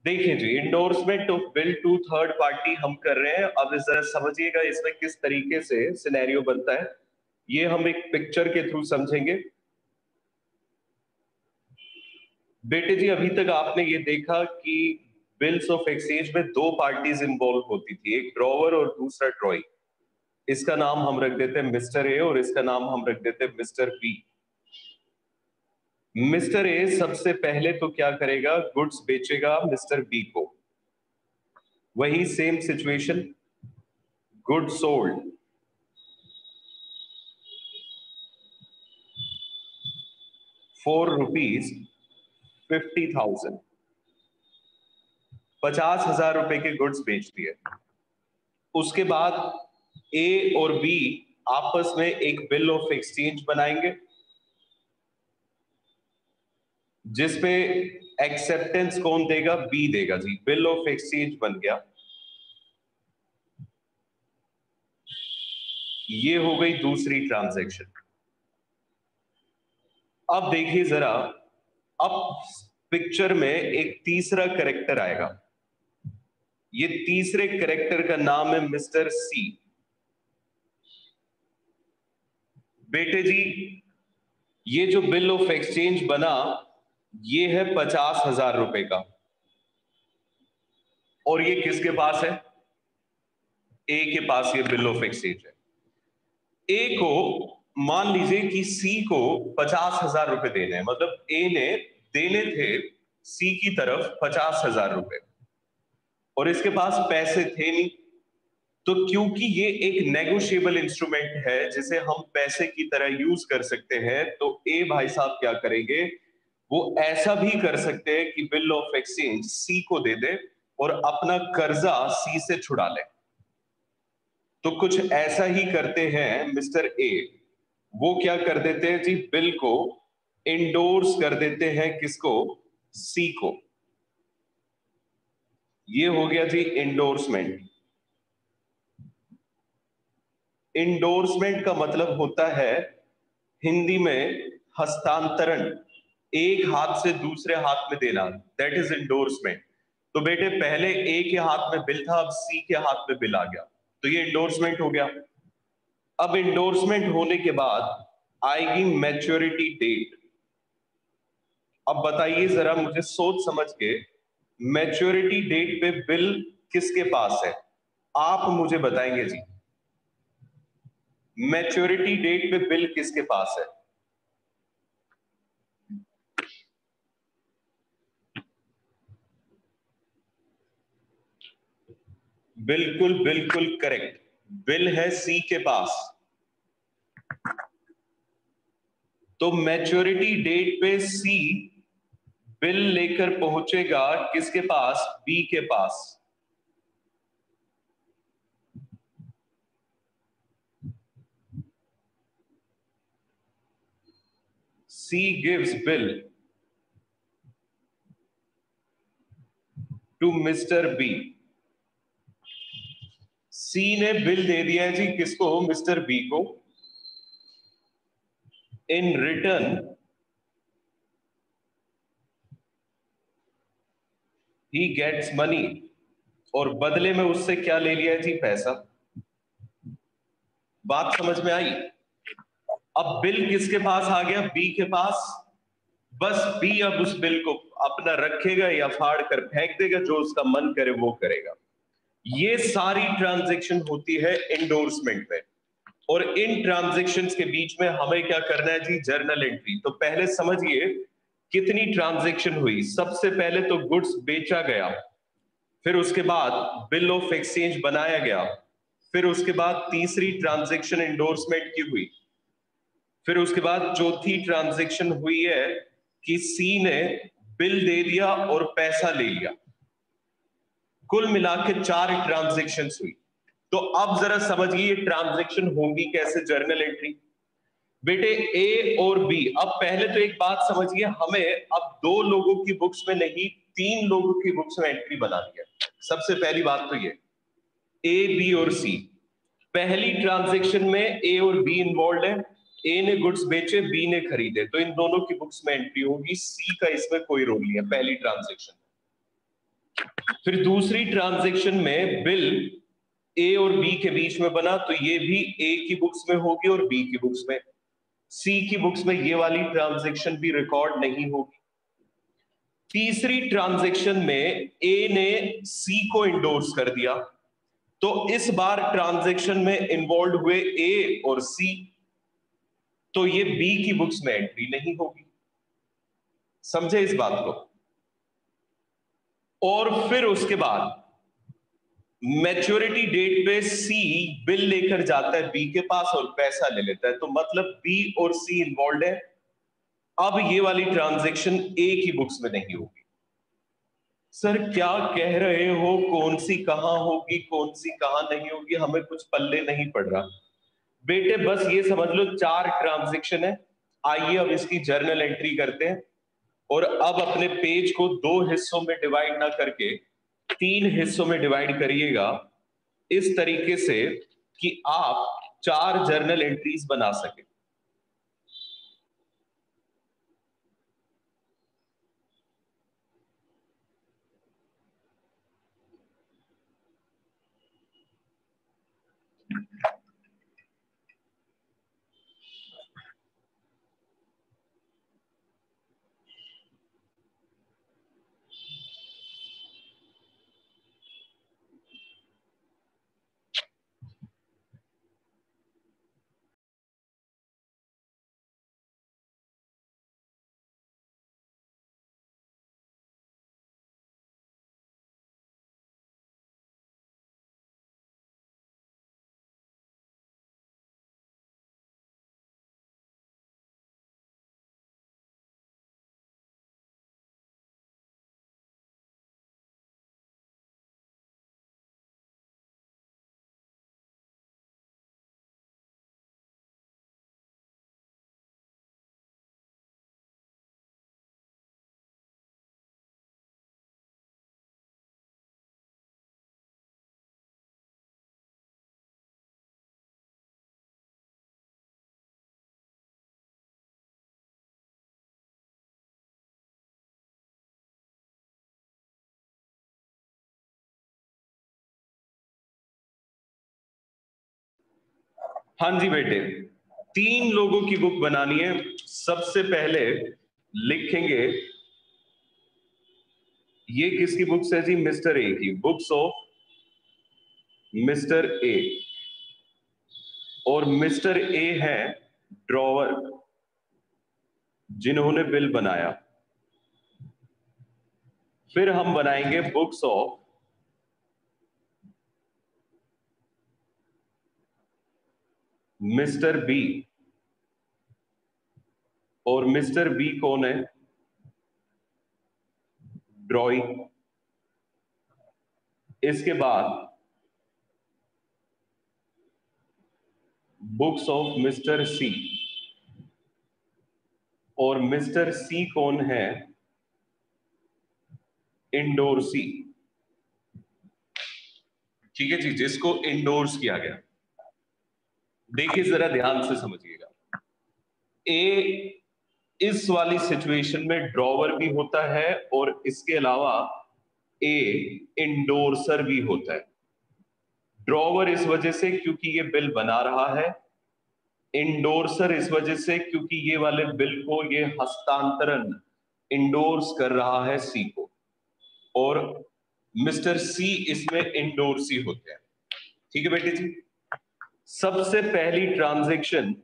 देखिए जी, endorsement of bill to third party हम कर रहे हैं। अब जरा समझिएगा इसमें किस तरीके से सिनेरियो बनता है। ये हम एक पिक्चर के थ्रू समझेंगे। बेटे जी, अभी तक आपने ये देखा कि बिल्स ऑफ एक्सचेंज में दो पार्टीज इंवॉल्व होती थी, एक ड्रॉवर और दूसरा ड्रॉई। इसका नाम हम रख देते हैं मिस्टर ए और इसका नाम हम रख देते हैं मिस्टर बी। मिस्टर ए सबसे पहले तो क्या करेगा, गुड्स बेचेगा मिस्टर बी को। वही सेम सिचुएशन, गुड सोल्ड, ₹4,50,000, 50,000 के गुड्स बेच दिए। उसके बाद ए और बी आपस में एक बिल ऑफ एक्सचेंज बनाएंगे जिसपे एक्सेप्टेंस कौन देगा, बी देगा जी। बिल ऑफ एक्सचेंज बन गया। ये हो गई दूसरी ट्रांजैक्शन। अब देखिए जरा, अब पिक्चर में एक तीसरा कैरेक्टर आएगा। ये तीसरे कैरेक्टर का नाम है मिस्टर सी। बेटे जी, ये जो बिल ऑफ एक्सचेंज बना ये है ₹50,000 का। और ये किसके पास है? ए के पास ये बिल ऑफ एक्सचेंज है। ए को मान लीजिए कि सी को ₹50,000 देने हैं, मतलब ए ने देने थे सी की तरफ ₹50,000 और इसके पास पैसे थे नहीं। तो क्योंकि ये एक नेगोशिएबल इंस्ट्रूमेंट है जिसे हम पैसे की तरह यूज कर सकते हैं, तो ए भाई साहब क्या करेंगे, वो ऐसा भी कर सकते हैं कि बिल ऑफ एक्सचेंज सी को दे दे और अपना कर्जा सी से छुड़ा ले। तो कुछ ऐसा ही करते हैं मिस्टर ए। वो क्या कर देते हैं जी, बिल को इंडोर्स कर देते हैं किसको, सी को। ये हो गया जी इंडोर्समेंट। इंडोर्समेंट का मतलब होता है हिंदी में हस्तांतरण, एक हाथ से दूसरे हाथ में देना, दैट इज इंडोर्समेंट। तो बेटे पहले ए के हाथ में बिल था, अब सी के हाथ में बिल आ गया, तो ये इंडोर्समेंट हो गया। अब इंडोर्समेंट होने के बाद आएगी मैच्योरिटी डेट। अब बताइए जरा मुझे सोच समझ के, मैच्योरिटी डेट पे बिल किसके पास है? आप मुझे बताएंगे जी, मैच्योरिटी डेट पे बिल किसके पास है? बिल्कुल बिल्कुल करेक्ट, बिल है सी के पास। तो मैच्योरिटी डेट पे सी बिल लेकर पहुंचेगा किसके पास, बी के पास। C gives bill to mister B. C ने बिल दे दिया है जी किसको, मिस्टर बी को। In return he gets money, और बदले में उससे क्या ले लिया है जी, पैसा। बात समझ में आई? अब बिल किसके पास आ गया, बी के पास। बस बी अब उस बिल को अपना रखेगा या फाड़ कर फेंक देगा, जो उसका मन करे वो करेगा। ये सारी ट्रांजैक्शन होती है इंडोर्समेंट में। और इन ट्रांजैक्शंस के बीच में हमें क्या करना है जी, जर्नल एंट्री। तो पहले समझिए कितनी ट्रांजैक्शन हुई। सबसे पहले तो गुड्स बेचा गया, फिर उसके बाद बिल ऑफ एक्सचेंज बनाया गया, फिर उसके बाद तीसरी ट्रांजैक्शन इंडोर्समेंट की हुई, फिर उसके बाद चौथी ट्रांजैक्शन हुई है कि सी ने बिल दे दिया और पैसा ले लिया। कुल मिला के 4 ट्रांजैक्शन हुई। तो अब जरा समझिए ट्रांजैक्शन होंगी कैसे, जर्नल एंट्री। बेटे ए और बी, अब पहले तो एक बात समझिए, हमें अब 2 लोगों की बुक्स में नहीं 3 लोगों की बुक्स में एंट्री बनानी है। सबसे पहली बात तो ये, ए बी और सी। पहली ट्रांजैक्शन में ए और बी इन्वॉल्व है। ए ने गुड्स बेचे, बी ने खरीदे, तो इन दोनों की बुक्स में एंट्री होगी। सी का इसमें कोई रोल नहीं है पहली ट्रांजैक्शन। फिर दूसरी ट्रांजैक्शन में बिल ए और बी के बीच में बना, तो ये भी ए की बुक्स में होगी और बी की बुक्स में। सी की बुक्स में ये वाली ट्रांजैक्शन भी रिकॉर्ड नहीं होगी। तीसरी ट्रांजैक्शन में ए ने सी को इंडोर्स कर दिया, तो इस बार ट्रांजैक्शन में इन्वॉल्व हुए ए और सी, तो ये बी की बुक्स में एंट्री नहीं होगी। समझे इस बात को? और फिर उसके बाद मैच्योरिटी डेट पे सी बिल लेकर जाता है बी के पास और पैसा ले लेता है, तो मतलब बी और सी इन्वॉल्व है। अब ये वाली ट्रांजैक्शन ए की बुक्स में नहीं होगी। सर क्या कह रहे हो, कौन सी कहां होगी कौन सी कहां नहीं होगी, हमें कुछ पल्ले नहीं पड़ रहा। बेटे बस ये समझ लो 4 ट्रांजैक्शन है। आइए अब इसकी जर्नल एंट्री करते हैं, और अब अपने पेज को 2 हिस्सों में डिवाइड ना करके 3 हिस्सों में डिवाइड करिएगा, इस तरीके से कि आप 4 जर्नल एंट्रीज बना सके। हाँ जी बेटे, 3 लोगों की बुक बनानी है। सबसे पहले लिखेंगे, ये किसकी बुक्स है जी? मिस्टर ए की बुक्स ऑफ मिस्टर ए। और मिस्टर ए है ड्रॉवर जिन्होंने बिल बनाया। फिर हम बनाएंगे बुक्स ऑफ मिस्टर बी। और मिस्टर बी कौन है? ड्रॉइंग। इसके बाद बुक्स ऑफ मिस्टर सी। और मिस्टर सी कौन है? इंडोर सी। ठीक है जी, जिसको इंडोर्स किया गया। देखिए जरा ध्यान से समझिएगा, ए इस वाली सिचुएशन में ड्रॉवर भी होता है, और इसके अलावा ए इंडोर्सर भी होता है। ड्रॉवर इस वजह से क्योंकि ये बिल बना रहा है, इंडोर्सर इस वजह से क्योंकि ये वाले बिल को ये हस्तांतरण इंडोर्स कर रहा है सी को, और मिस्टर सी इसमें इंडोर्सी होते हैं। ठीक है बेटे जी, सबसे पहली ट्रांजैक्शन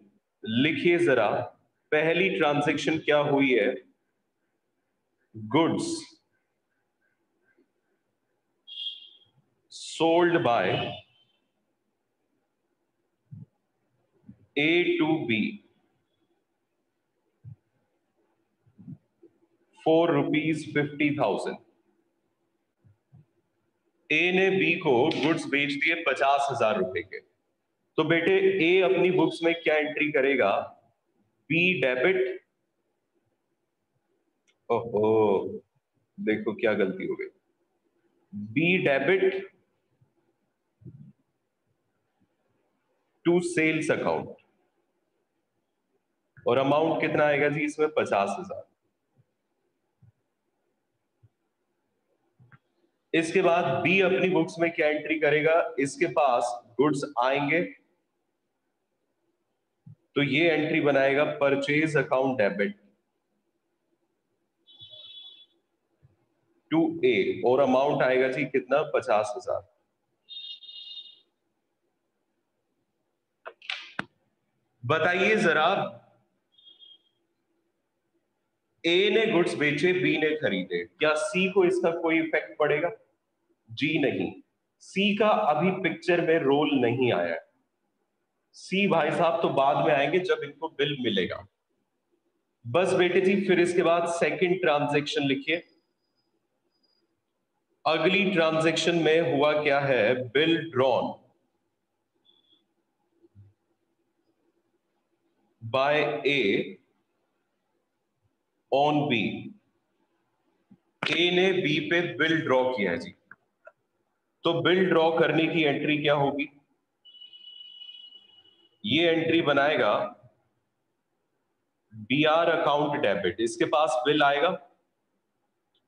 लिखिए जरा। पहली ट्रांजैक्शन क्या हुई है? Goods sold by A to B ₹450,000। A ने बी को गुड्स बेच दिए 50,000 रुपए के। तो बेटे ए अपनी बुक्स में क्या एंट्री करेगा? B debit. ओहो, देखो क्या गलती हो गई। B debit to sales account. और अमाउंट कितना आएगा जी इसमें? 50,000। इसके बाद बी अपनी बुक्स में क्या एंट्री करेगा, इसके पास गुड्स आएंगे तो ये एंट्री बनाएगा परचेज अकाउंट डेबिट टू ए, और अमाउंट आएगा जी कितना, 50,000। बताइए जरा, ए ने गुड्स बेचे, बी ने खरीदे, क्या सी को इसका कोई इफेक्ट पड़ेगा? जी नहीं, सी का अभी पिक्चर में रोल नहीं आया है। सी भाई साहब तो बाद में आएंगे जब इनको बिल मिलेगा। बस बेटे जी, फिर इसके बाद सेकंड ट्रांजैक्शन लिखिए। अगली ट्रांजैक्शन में हुआ क्या है, bill drawn by A on B. A ने बी पे बिल ड्रॉ किया जी, तो बिल ड्रॉ करने की एंट्री क्या होगी, ये एंट्री बनाएगा बीआर अकाउंट डेबिट। इसके पास बिल आएगा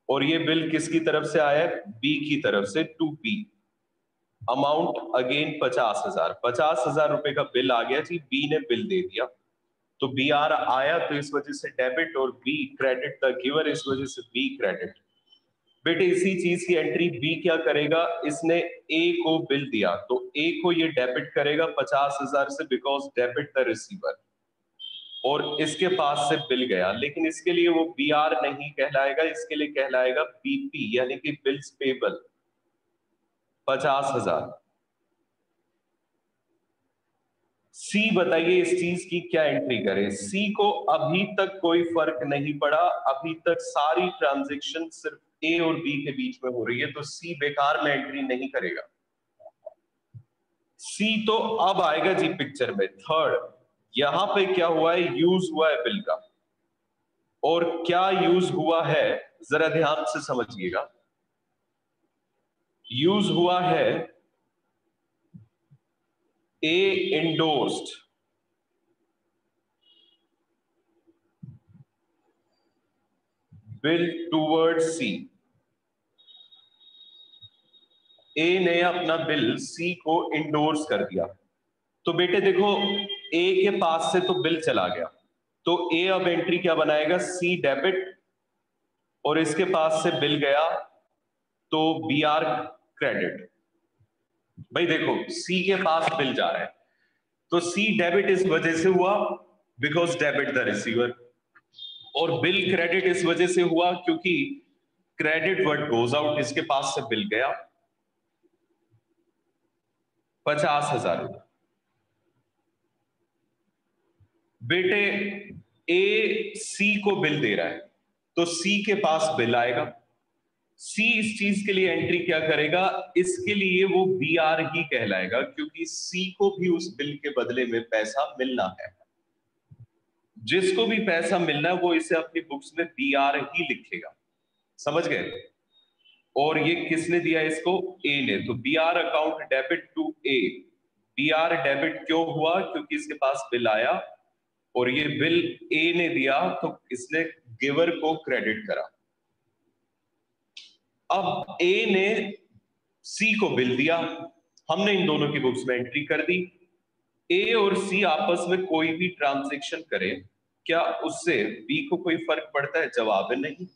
और ये बिल किसकी तरफ से आया है, बी की तरफ से, टू बी। अमाउंट अगेन 50,000, 50,000 रुपए का बिल आ गया जी, बी ने बिल दे दिया, तो बी आर आया तो इस वजह से डेबिट, और बी क्रेडिट द गिवर, इस वजह से बी क्रेडिट। बेटे इसी चीज की एंट्री बी क्या करेगा, इसने ए को बिल दिया तो ए को ये डेबिट करेगा 50,000 से, बिकॉज डेबिट द रिसीवर, और इसके पास से बिल गया, लेकिन इसके लिए वो बी आर नहीं कहलाएगा, इसके लिए कहलाएगा बीपी, यानी कि बिल्स पेबल 50,000। सी बताइए इस चीज की क्या एंट्री करें, सी को अभी तक कोई फर्क नहीं पड़ा, अभी तक सारी ट्रांजैक्शन सिर्फ ए और बी के बीच में हो रही है, तो सी बेकार में एंट्री नहीं करेगा। सी तो अब आएगा जी पिक्चर में। थर्ड, यहां पे क्या हुआ है, यूज हुआ है बिल का, और क्या यूज हुआ है जरा ध्यान से समझिएगा। यूज हुआ है ए इंडोर्स्ड बिल टूवर्ड सी। ए ने अपना बिल सी को इंडोर्स कर दिया, तो बेटे देखो ए के पास से तो बिल चला गया, तो ए अब एंट्री क्या बनाएगा, सी डेबिट, और इसके पास से बिल गया तो बी आर क्रेडिट। भाई देखो सी के पास बिल जा रहा है तो सी डेबिट इस वजह से हुआ बिकॉज डेबिट द रिसीवर, और बिल क्रेडिट इस वजह से हुआ क्योंकि क्रेडिट वर्ड गोज आउट, इसके पास से बिल गया 50,000 रुपए। बेटे ए सी को बिल दे रहा है तो सी के पास बिल आएगा, सी इस चीज के लिए एंट्री क्या करेगा, इसके लिए वो बी आर ही कहलाएगा, क्योंकि सी को भी उस बिल के बदले में पैसा मिलना है। जिसको भी पैसा मिलना है वो इसे अपनी बुक्स में बी आर ही लिखेगा, समझ गए? और ये किसने दिया इसको, ए ने, तो B R account debit to A. B R debit क्यों हुआ, क्योंकि इसके पास बिल आया और ये बिल ए ने दिया तो इसने गिवर को क्रेडिट करा। अब ए ने सी को बिल दिया, हमने इन दोनों की बुक्स में एंट्री कर दी। ए और सी आपस में कोई भी ट्रांजैक्शन करे, क्या उससे बी को कोई फर्क पड़ता है? जवाब है नहीं।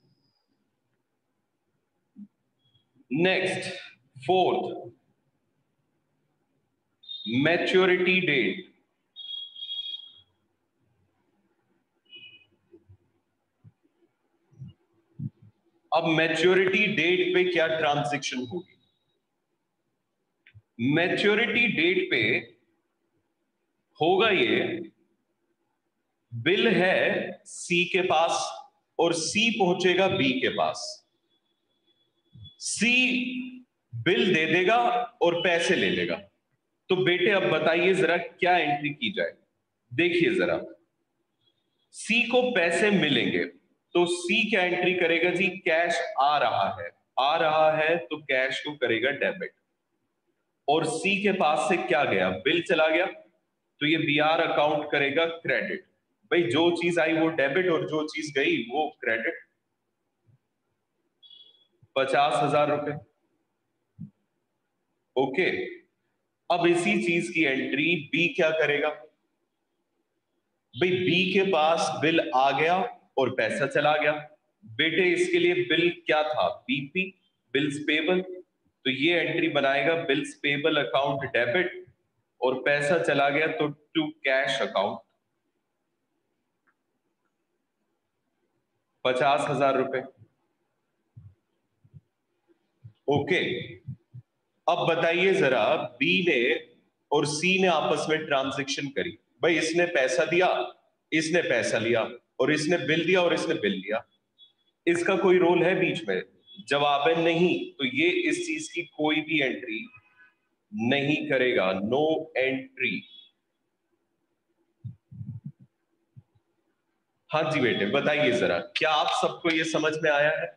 Next, fourth, maturity date. अब मैच्योरिटी डेट पे क्या ट्रांजैक्शन होगी, मैच्योरिटी डेट पे होगा ये, बिल है सी के पास और सी पहुंचेगा बी के पास, सी बिल दे देगा और पैसे ले लेगा। तो बेटे अब बताइए जरा क्या एंट्री की जाए, देखिए जरा, सी को पैसे मिलेंगे तो सी क्या एंट्री करेगा जी, कैश आ रहा है, आ रहा है तो कैश को करेगा डेबिट, और सी के पास से क्या गया, बिल चला गया, तो ये बी आर अकाउंट करेगा क्रेडिट। भाई जो चीज आई वो डेबिट और जो चीज गई वो क्रेडिट, 50,000 रुपए। ओके, अब इसी चीज की एंट्री बी क्या करेगा? भाई बी के पास बिल आ गया और पैसा चला गया। बेटे इसके लिए बिल क्या था? BP, bills payable. तो ये एंट्री बनाएगा बिल्स पेबल अकाउंट डेबिट, और पैसा चला गया तो टू कैश अकाउंट 50,000 रुपए। ओके, अब बताइए जरा, बी ने और सी ने आपस में ट्रांजैक्शन करी। भाई इसने पैसा दिया, इसने पैसा लिया, और इसने बिल दिया और इसने बिल लिया। इसका कोई रोल है बीच में? जवाब है नहीं। तो ये इस चीज की कोई भी एंट्री नहीं करेगा, नो एंट्री। हाँ जी बेटे बताइए जरा, क्या आप सबको ये समझ में आया है?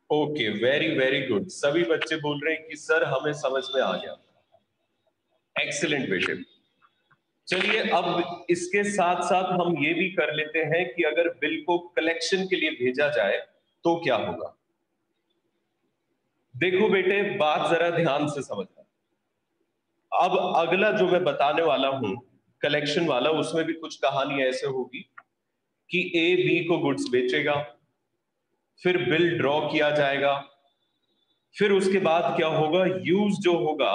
Okay, very very good. सभी बच्चे बोल रहे हैं कि सर हमें समझ में आ गया। एक्सीलेंट बेटे। चलिए अब इसके साथ साथ हम ये भी कर लेते हैं कि अगर बिल को कलेक्शन के लिए भेजा जाए तो क्या होगा। देखो बेटे, बात जरा ध्यान से समझना। अब अगला जो मैं बताने वाला हूं कलेक्शन वाला, उसमें भी कुछ कहानी ऐसे होगी कि ए बी को गुड्स बेचेगा, फिर बिल ड्रॉ किया जाएगा, फिर उसके बाद क्या होगा, यूज जो होगा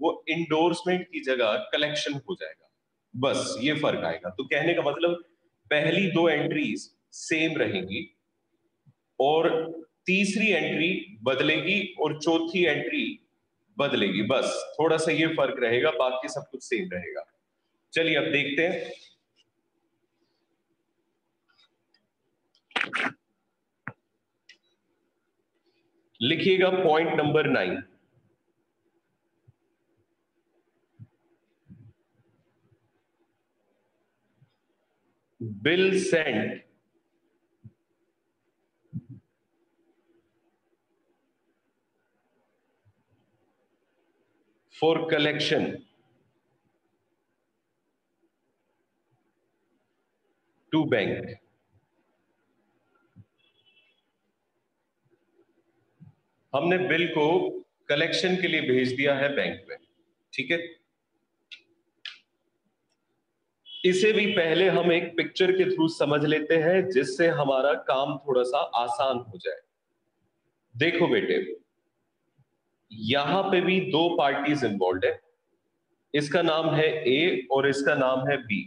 वो इंडोर्समेंट की जगह कलेक्शन हो जाएगा। बस ये फर्क आएगा। तो कहने का मतलब पहली दो एंट्रीज सेम रहेंगी, और तीसरी एंट्री बदलेगी और चौथी एंट्री बदलेगी। बस थोड़ा सा ये फर्क रहेगा, बाकी सब कुछ सेम रहेगा। चलिए अब देखते हैं। लिखिएगा point number 9। Bill sent for collection to bank. हमने बिल को कलेक्शन के लिए भेज दिया है बैंक में, ठीक है। इसे भी पहले हम एक पिक्चर के थ्रू समझ लेते हैं, जिससे हमारा काम थोड़ा सा आसान हो जाए। देखो बेटे, यहां पे भी दो पार्टीज इन्वॉल्व है। इसका नाम है ए और इसका नाम है बी।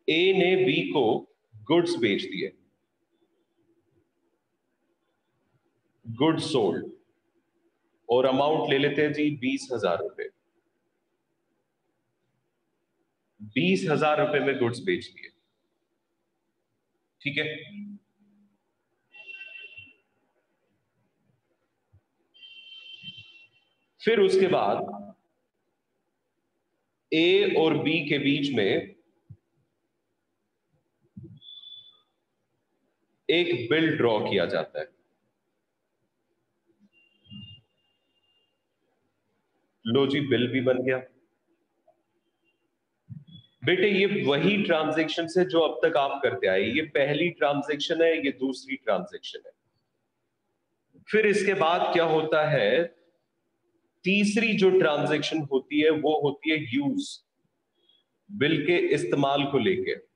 ए ने बी को गुड्स बेच दिए, गुड्स सोल्ड, और अमाउंट ले लेते हैं जी 20,000 रुपए। 20,000 रुपए में गुड्स बेच दिए, ठीक है। फिर उसके बाद ए और बी के बीच में एक बिल ड्रॉ किया जाता है। लो जी, बिल भी बन गया। बेटे ये वही ट्रांजैक्शन है जो अब तक आप करते आए। ये पहली ट्रांजैक्शन है, ये दूसरी ट्रांजैक्शन है। फिर इसके बाद क्या होता है, तीसरी जो ट्रांजैक्शन होती है वो होती है यूज, बिल के इस्तेमाल को लेके।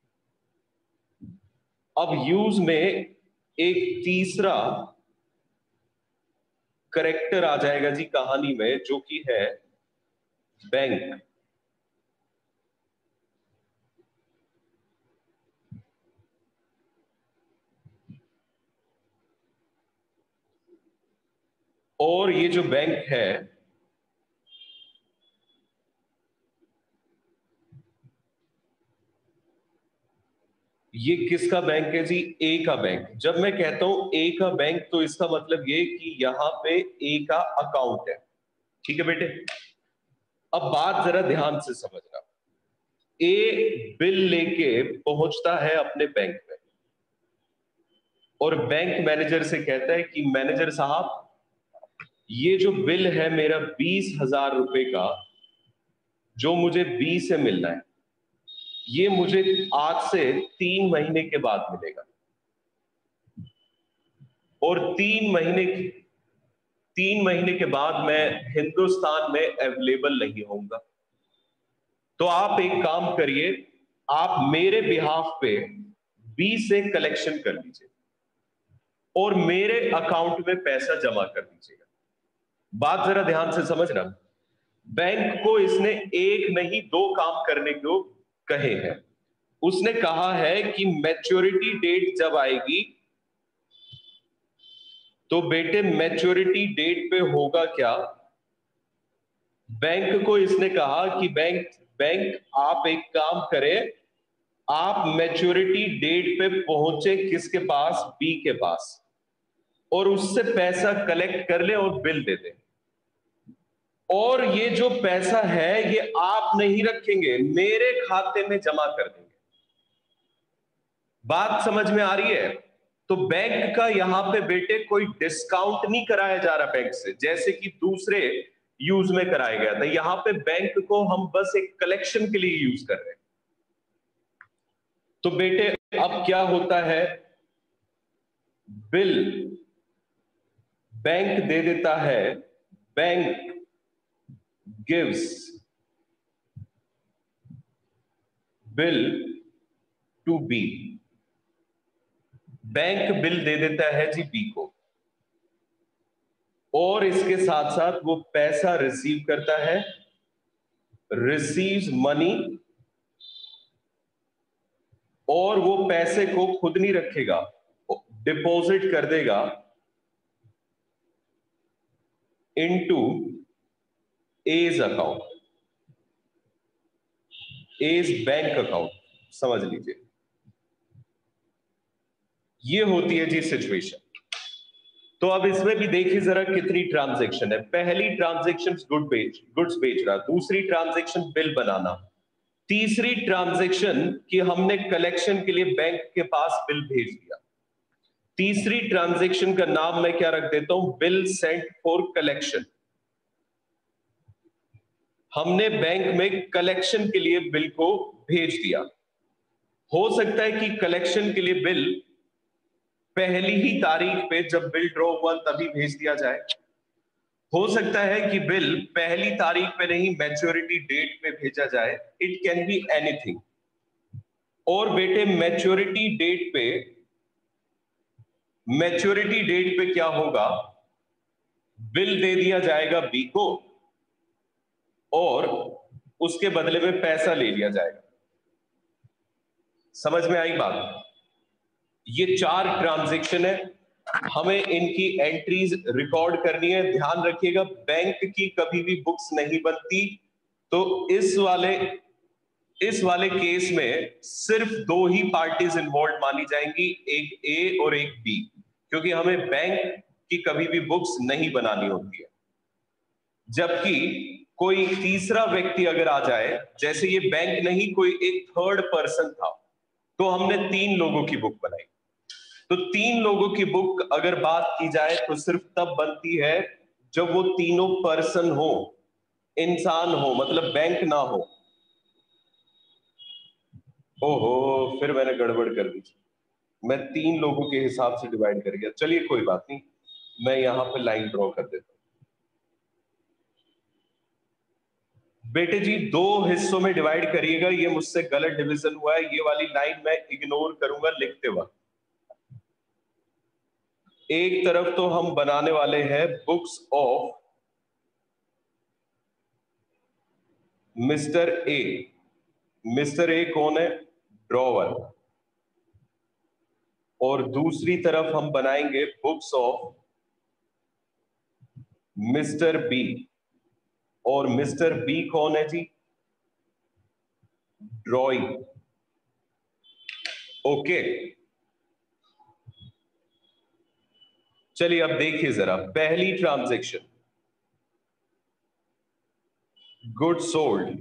अब यूज में एक तीसरा करेक्टर आ जाएगा जी कहानी में, जो कि है बैंक। और ये जो बैंक है ये किसका बैंक है जी? ए का बैंक। जब मैं कहता हूं ए का बैंक तो इसका मतलब ये कि यहां पे ए का अकाउंट है। ठीक है बेटे, अब बात जरा ध्यान से समझना। ए बिल लेके पहुंचता है अपने बैंक में और बैंक मैनेजर से कहता है कि मैनेजर साहब, ये जो बिल है मेरा 20,000 रुपए का, जो मुझे बी से मिलना है, ये मुझे आज से 3 महीने के बाद मिलेगा और 3 महीने के बाद मैं हिंदुस्तान में अवेलेबल नहीं होऊंगा। तो आप एक काम करिए, आप मेरे बिहाफ पे बी से कलेक्शन कर लीजिए और मेरे अकाउंट में पैसा जमा कर दीजिएगा। बात जरा ध्यान से समझना। बैंक को इसने एक नहीं 2 काम करने को कहे हैं। उसने कहा है कि मैच्योरिटी डेट जब आएगी तो बेटे मैच्योरिटी डेट पे होगा क्या? बैंक को इसने कहा कि बैंक बैंक आप एक काम करें, आप मैच्योरिटी डेट पे पहुंचे किसके पास? बी के पास, और उससे पैसा कलेक्ट कर ले और बिल दे दे। और ये जो पैसा है ये आप नहीं रखेंगे, मेरे खाते में जमा कर देंगे। बात समझ में आ रही है? तो बैंक का यहां पे बेटे कोई डिस्काउंट नहीं कराया जा रहा बैंक से, जैसे कि दूसरे यूज में कराया गया था। यहां पे बैंक को हम बस एक कलेक्शन के लिए यूज कर रहे हैं। तो बेटे अब क्या होता है, बिल बैंक दे देता है, bank gives bill to B. Bank bill दे देता है जी बी को, और इसके साथ साथ वो पैसा रिसीव करता है, रिसीव्स मनी, और वो पैसे को खुद नहीं रखेगा, डिपॉजिट कर देगा into A's account, A's bank account. समझ लीजिए, ये होती है जी सिचुएशन। तो अब इसमें भी देखिए जरा कितनी ट्रांजैक्शन है। पहली ट्रांजैक्शन गुड्स बेच रहा, दूसरी ट्रांजैक्शन बिल बनाना, तीसरी ट्रांजैक्शन कि हमने कलेक्शन के लिए बैंक के पास बिल भेज दिया। तीसरी ट्रांजैक्शन का नाम मैं क्या रख देता हूं? Bill sent for collection. हमने बैंक में कलेक्शन के लिए बिल को भेज दिया। हो सकता है कि कलेक्शन के लिए बिल पहली ही तारीख पे जब बिल ड्रॉ हुआ तभी भेज दिया जाए। हो सकता है कि बिल पहली तारीख पे नहीं, मैच्योरिटी डेट पे भेजा जाए। It can be anything. और बेटे मैच्योरिटी डेट पे क्या होगा? बिल दे दिया जाएगा बी को और उसके बदले में पैसा ले लिया जाएगा। समझ में आई बात? ये 4 ट्रांजैक्शन है, हमें इनकी एंट्रीज रिकॉर्ड करनी है। ध्यान रखिएगा, बैंक की कभी भी बुक्स नहीं बनती। तो इस वाले केस में सिर्फ 2 ही पार्टीज इन्वॉल्व मानी जाएंगी, एक ए और एक बी, क्योंकि हमें बैंक की कभी भी बुक्स नहीं बनानी होती है। जबकि कोई तीसरा व्यक्ति अगर आ जाए, जैसे ये बैंक नहीं, कोई एक थर्ड पर्सन था, तो हमने 3 लोगों की बुक बनाई। तो 3 लोगों की बुक अगर बात की जाए तो सिर्फ तब बनती है जब वो तीनों पर्सन हो, इंसान हो, मतलब बैंक ना हो। ओहो, फिर मैंने गड़बड़ कर दी। मैं 3 लोगों के हिसाब से डिवाइड कर गया। चलिए कोई बात नहीं, मैं यहां पे लाइन ड्रॉ कर देता हूं। बेटे जी 2 हिस्सों में डिवाइड करिएगा। ये मुझसे गलत डिवीजन हुआ है, ये वाली लाइन मैं इग्नोर करूंगा लिखते वक्त। एक तरफ तो हम बनाने वाले हैं books of mister A. Mister A कौन है? ड्रॉवर। और दूसरी तरफ हम बनाएंगे बुक्स ऑफ मिस्टर बी, और मिस्टर बी कौन है जी? ड्रॉइंग। ओके, चलिए अब देखिए जरा पहली transaction, good sold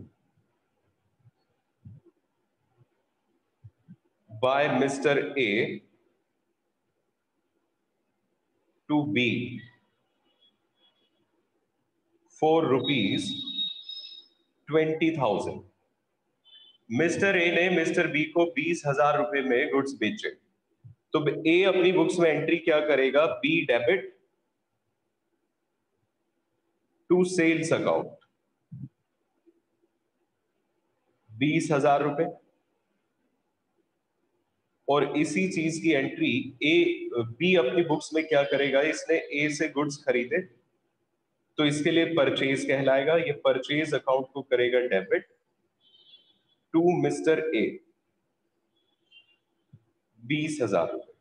by mister A to B for ₹20,000। Mister A ने मिस्टर बी को 20,000 रुपए में गुड्स बेचे। तो ए अपनी बुक्स में एंट्री क्या करेगा? B debit to sales account 20,000 रुपए, और इसी चीज की एंट्री बी अपनी बुक्स में क्या करेगा? इसने ए से गुड्स खरीदे तो इसके लिए परचेज कहलाएगा। ये परचेज अकाउंट को करेगा डेबिट टू मिस्टर ए 20,000 रुपए।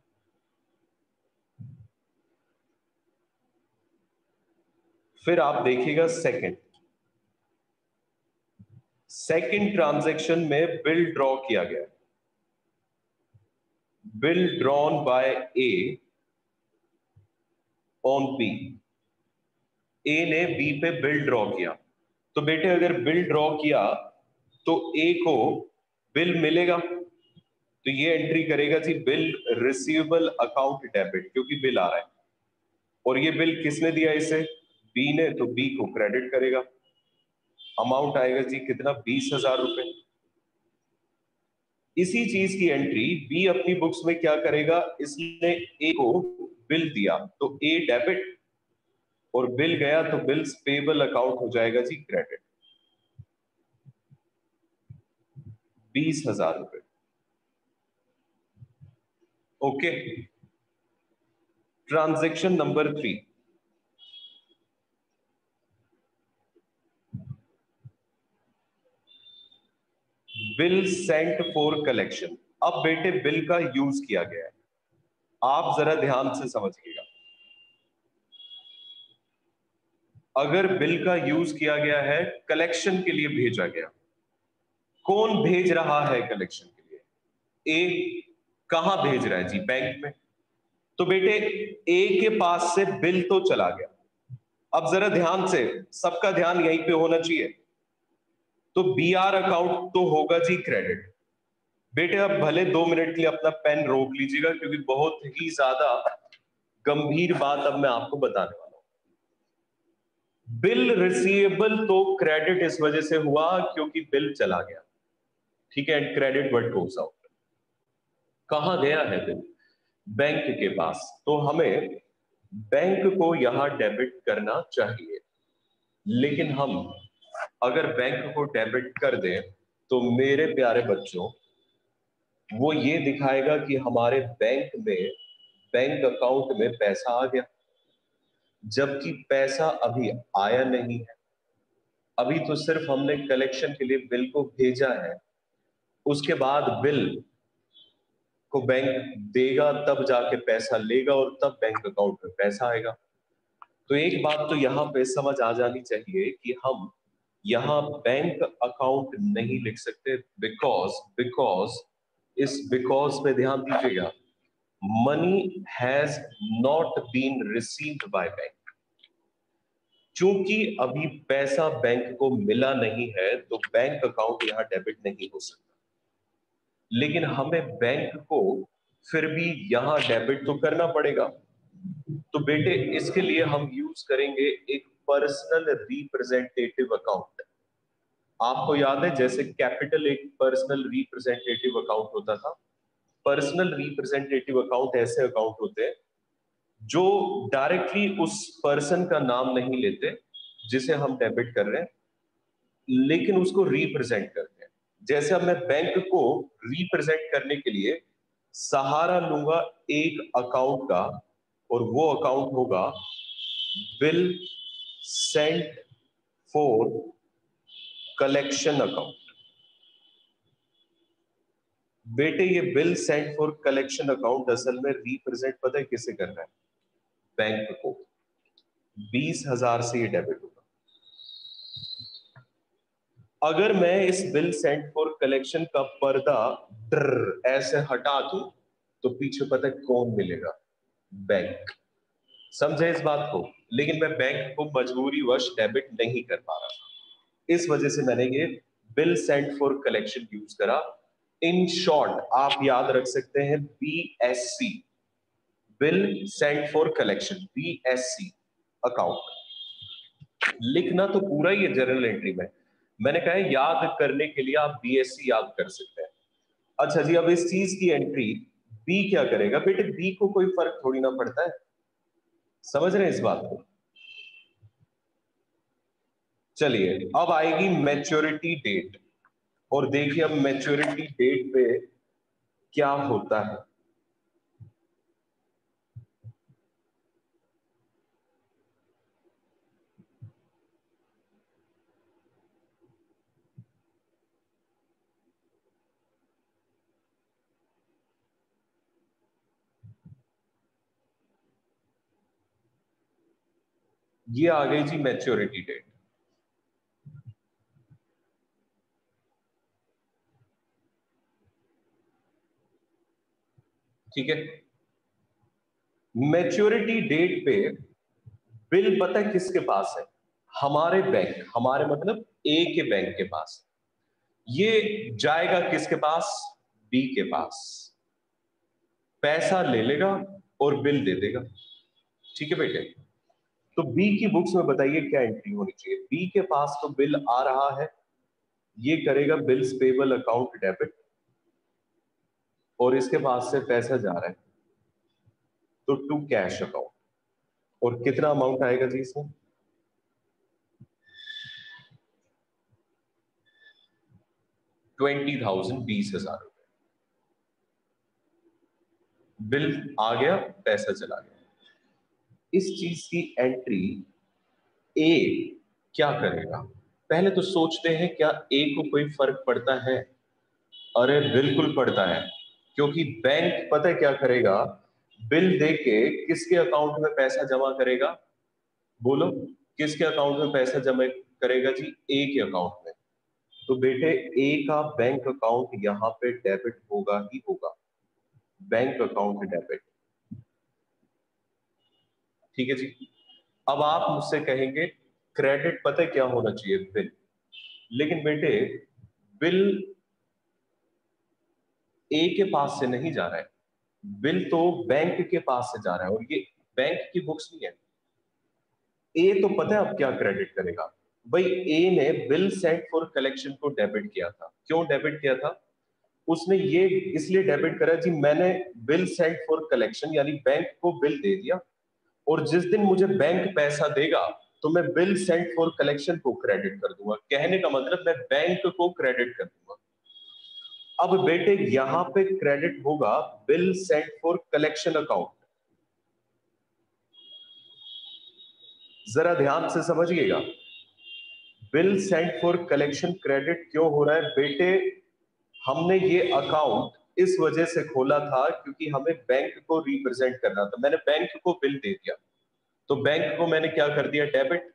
फिर आप देखिएगा सेकंड ट्रांजैक्शन में बिल ड्रॉ किया गया, bill drawn by A on B. A ने बी पे बिल ड्रॉ किया, तो बेटे अगर बिल ड्रॉ किया तो ए को बिल मिलेगा, तो ये एंट्री करेगा जी बिल रिसीवेबल अकाउंट डेबिट, क्योंकि बिल आ रहा है और ये बिल किसने दिया? इसे बी ने, तो बी को क्रेडिट करेगा। अमाउंट आएगा जी कितना? 20,000 रुपए। इसी चीज की एंट्री बी अपनी बुक्स में क्या करेगा? इसने ए को बिल दिया तो ए डेबिट, और बिल गया तो बिल्स पेबल अकाउंट हो जाएगा जी क्रेडिट 20,000 रुपए। Okay, transaction number 3, bill sent for collection. अब बेटे बिल का यूज किया गया है, आप जरा ध्यान से समझिएगा। अगर बिल का यूज किया गया है, कलेक्शन के लिए भेजा गया, कौन भेज रहा है कलेक्शन के लिए? ए। कहां भेज रहा है जी? बैंक में। तो बेटे ए के पास से बिल तो चला गया, अब जरा ध्यान से, सबका ध्यान यहीं पे होना चाहिए। तो बी आर अकाउंट तो होगा जी क्रेडिट। बेटे अब भले 2 मिनट के लिए अपना पेन रोक लीजिएगा, क्योंकि बहुत ही ज्यादा गंभीर बात अब मैं आपको बताने वाला हूं। बिल रिसीवेबल तो क्रेडिट इस वजह से हुआ क्योंकि बिल चला गया, ठीक है, and credit word goes out. कहां गया है बिल? बैंक के पास, तो हमें बैंक को यहां डेबिट करना चाहिए। लेकिन हम अगर बैंक को डेबिट कर दें तो मेरे प्यारे बच्चों, वो ये दिखाएगा कि हमारे बैंक में, बैंक अकाउंट में पैसा आ गया, जबकि पैसा अभी आया नहीं है। अभी तो सिर्फ हमने कलेक्शन के लिए बिल को भेजा है, उसके बाद बिल को बैंक देगा, तब जाके पैसा लेगा और तब बैंक अकाउंट में पैसा आएगा। तो एक बात तो यहां पे समझ आ जानी चाहिए कि हम यहां बैंक अकाउंट नहीं लिख सकते, बिकॉज बिकॉज इस बिकॉज पे ध्यान दीजिएगा। Money has not been received by bank. चूंकि अभी पैसा बैंक को मिला नहीं है तो बैंक अकाउंट यहां डेबिट नहीं हो सकता। लेकिन हमें बैंक को फिर भी यहां डेबिट तो करना पड़ेगा। तो बेटे इसके लिए हम यूज करेंगे एक पर्सनल रिप्रेजेंटेटिव अकाउंट। आपको याद है जैसे कैपिटल एक पर्सनल रिप्रेजेंटेटिव अकाउंट होता था। पर्सनल रिप्रेजेंटेटिव अकाउंट ऐसे अकाउंट होते हैं जो डायरेक्टली उस पर्सन का नाम नहीं लेते जिसे हम डेबिट कर रहे हैं, लेकिन उसको रिप्रेजेंट करते हैं। जैसे अब मैं बैंक को रिप्रेजेंट करने के लिए सहारा लूंगा एक अकाउंट का, और वो अकाउंट होगा bill sent for collection account. बेटे ये bill sent for collection account असल में रिप्रेजेंट पता है किसे कर रहा है? बैंक को। 20,000 से ये डेबिट होगा। अगर मैं इस बिल सेंट फॉर कलेक्शन का पर्दा ऐसे हटा दूं तो पीछे पता है कौन मिलेगा? बैंक। समझे इस बात को? लेकिन मैं बैंक को मजबूरी वश डेबिट नहीं कर पा रहा था, इस वजह से मैंने ये bill sent for collection use करा। इन शॉर्ट आप याद रख सकते हैं BSC, bill sent for collection, BSC account. लिखना तो पूरा ही है जर्नल एंट्री में, मैंने कहा है याद करने के लिए आप BSC याद कर सकते हैं। अच्छा जी, अब इस चीज की एंट्री बी क्या करेगा? बेटे बी को कोई फर्क थोड़ी ना पड़ता है, समझ रहे हैं इस बात को? चलिए अब आएगी मैच्योरिटी डेट, और देखिए अब मैच्योरिटी डेट पे क्या होता है। ये आ गई जी मैच्योरिटी डेट। ठीक है, मैच्योरिटी डेट पे बिल पता है किसके पास है? हमारे बैंक, हमारे मतलब ए के बैंक के पास। ये जाएगा किसके पास? बी के पास, पैसा ले लेगा और बिल दे देगा। ठीक है बेटे, तो बी की बुक्स में बताइए क्या एंट्री होनी चाहिए? बी के पास तो बिल आ रहा है, ये करेगा बिल्स पेबल अकाउंट डेबिट, और इसके पास से पैसा जा रहा है तो टू कैश अकाउंट। और कितना अमाउंट आएगा जी इसमें? 20,000, 20,000 रुपए। बिल आ गया, पैसा चला गया। इस चीज की एंट्री ए क्या करेगा? पहले तो सोचते हैं क्या ए को कोई फर्क पड़ता है? अरे बिल्कुल पड़ता है, क्योंकि बैंक पता है क्या करेगा? बिल देके किसके अकाउंट में पैसा जमा करेगा? बोलो, किसके अकाउंट में पैसा जमा करेगा जी? ए के अकाउंट में। तो बेटे ए का बैंक अकाउंट यहां पे डेबिट होगा ही होगा, बैंक अकाउंट डेबिट। ठीक है जी। अब आप मुझसे कहेंगे क्रेडिट पता है क्या होना चाहिए? बिल। लेकिन बेटे बिल ए के पास से नहीं जा रहा है, बिल तो बैंक के पास से जा रहा है, और ये बैंक की बुक्स नहीं है। ए तो पता है अब क्या क्रेडिट करेगा? भाई ए ने बिल सेंट फॉर कलेक्शन को डेबिट किया था। क्यों डेबिट किया था? उसने ये इसलिए डेबिट करा जी, मैंने बिल सेंट फॉर कलेक्शन यानी बैंक को बिल दे दिया, और जिस दिन मुझे बैंक पैसा देगा तो मैं बिल सेंट फॉर कलेक्शन को क्रेडिट कर दूंगा। कहने का मतलब मैं बैंक को क्रेडिट कर दूंगा। अब बेटे यहां पे क्रेडिट होगा bill sent for collection account. जरा ध्यान से समझिएगा, bill sent for collection credit क्यों हो रहा है बेटे? हमने ये अकाउंट इस वजह से खोला था क्योंकि हमें बैंक को रिप्रेजेंट करना था। मैंने बैंक को बिल दे दिया, तो बैंक को मैंने क्या कर दिया? डेबिट।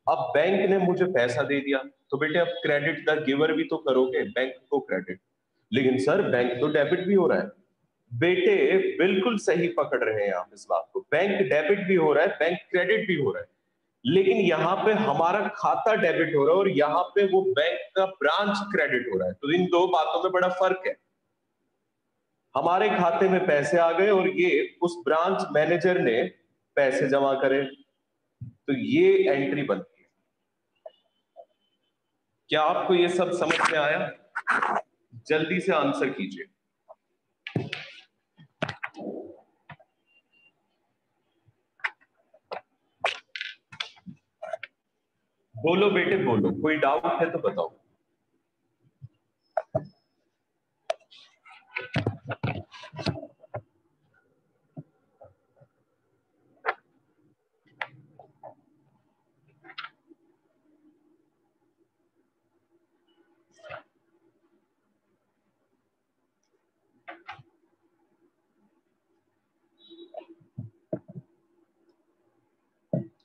अब बैंक ने मुझे पैसा दे दिया, तो बेटे अब क्रेडिट द गिवर भी तो करोगे, बैंक को क्रेडिट। लेकिन सर बैंक तो डेबिट भी हो रहा है। बेटे बिल्कुल सही पकड़ रहे हैं आप इस बात को, बैंक डेबिट भी हो रहा है, बैंक क्रेडिट भी हो रहा है, लेकिन यहां पे हमारा खाता डेबिट हो रहा है और यहां पे वो बैंक का ब्रांच क्रेडिट हो रहा है। तो इन दो बातों में बड़ा फर्क है। हमारे खाते में पैसे आ गए और ये उस ब्रांच मैनेजर ने पैसे जमा करे, तो ये एंट्री बनती है। क्या आपको ये सब समझ में आया? जल्दी से आंसर कीजिए। बोलो बेटे बोलो, कोई डाउट है तो बताओ।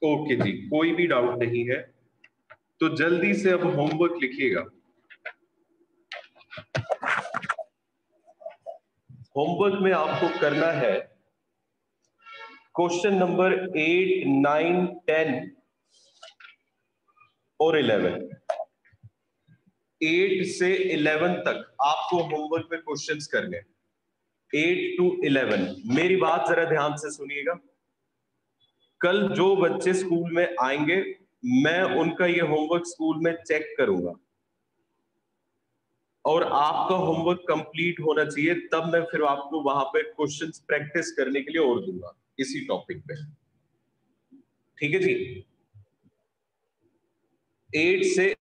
ओके जी, कोई भी डाउट नहीं है, तो जल्दी से अब होमवर्क लिखिएगा। होमवर्क में आपको करना है क्वेश्चन नंबर 8, 9, 10 और 11। 8 से 11 तक आपको होमवर्क में क्वेश्चंस करने। 8 to 11 मेरी बात जरा ध्यान से सुनिएगा। कल जो बच्चे स्कूल में आएंगे, मैं उनका ये होमवर्क स्कूल में चेक करूंगा और आपका होमवर्क कंप्लीट होना चाहिए, तब मैं फिर आपको वहां पे क्वेश्चंस प्रैक्टिस करने के लिए और दूंगा इसी टॉपिक पे। ठीक है जी। 8 से